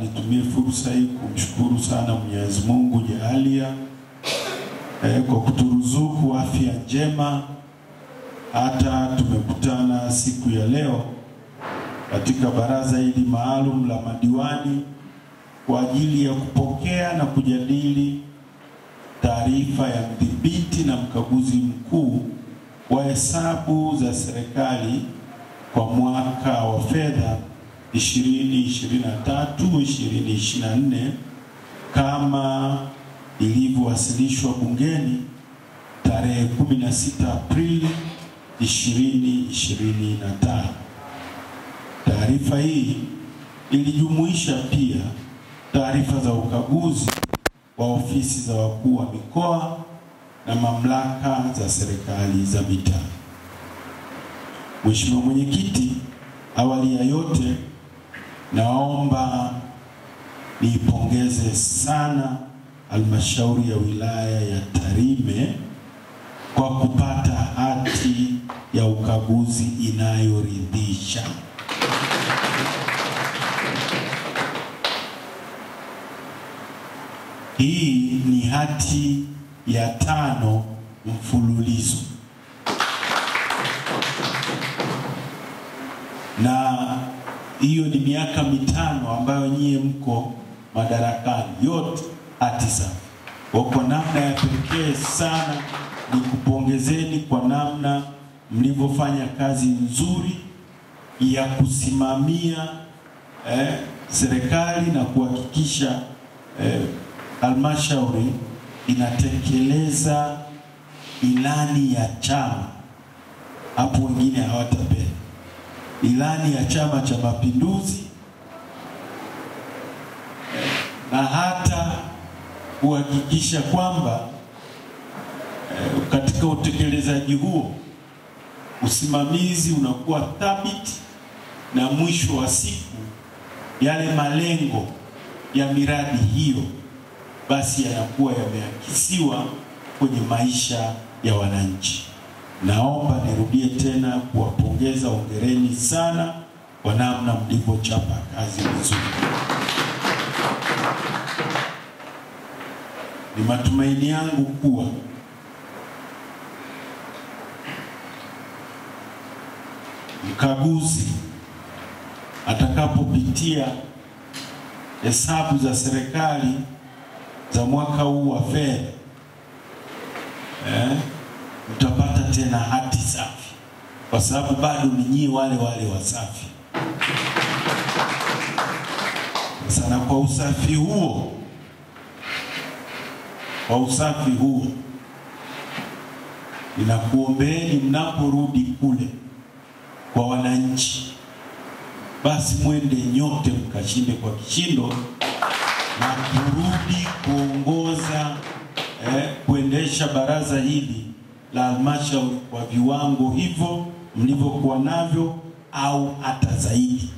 Nitumie fursa hii kumshukuru sana Mwenyezi Mungu Jalia kwa kuturuzuku afya njema hata tumekutana siku ya leo katika baraza hili maalum la madiwani kwa ajili ya kupokea na kujadili taarifa ya mdhibiti na mkaguzi mkuu wa hesabu za serikali kwa mwaka wa fedha 2023-2024 kama ilivyowasilishwa bungeni tarehe 16 Aprili 2025. Taarifa hii ilijumuisha pia taarifa za ukaguzi wa ofisi za wakuu wa mikoa na mamlaka za serikali za mitaa. Mheshimiwa Mwenyekiti, awali ya yote naomba niipongeze sana halmashauri ya wilaya ya Tarime kwa kupata hati ya ukaguzi inayoridhisha. Hii ni hati ya 5 mfululizo. Na hiyo ni miaka 5 ambayo nyie mko madarakani, yote hati safi. Kwa namna ya pekee sana ni kupongezeni kwa namna mlivyofanya kazi nzuri ya kusimamia serikali na kuhakikisha halmashauri inatekeleza ilani ya chama. Hapo wengine hawatapenda. Ilani ya Chama cha Mapinduzi na hata kuhakikisha kwamba katika utekelezaji huo usimamizi unakuwa thabiti na mwisho wa siku yale malengo ya miradi hiyo basi yanakuwa yameakisiwa kwenye maisha ya wananchi. Naomba nirudie tena kuwapongeza, hongereni sana kwa namna mlivyochapa kazi vizuri. Ni matumaini yangu kuwa mkaguzi atakapopitia hesabu za serikali za mwaka huu wa fedha mtapata tena hati safi, kwa sababu bado ni nyinyi wale wasafi. Sana kwa usafi huo ninakuombeeni mnaporudi kule kwa wananchi, basi mwende nyote mkashinde kwa kishindo na kurudi kuongoza kuendesha baraza hili la halmashauri kwa viwango hivyo mlivyokuwa navyo au hata zaidi.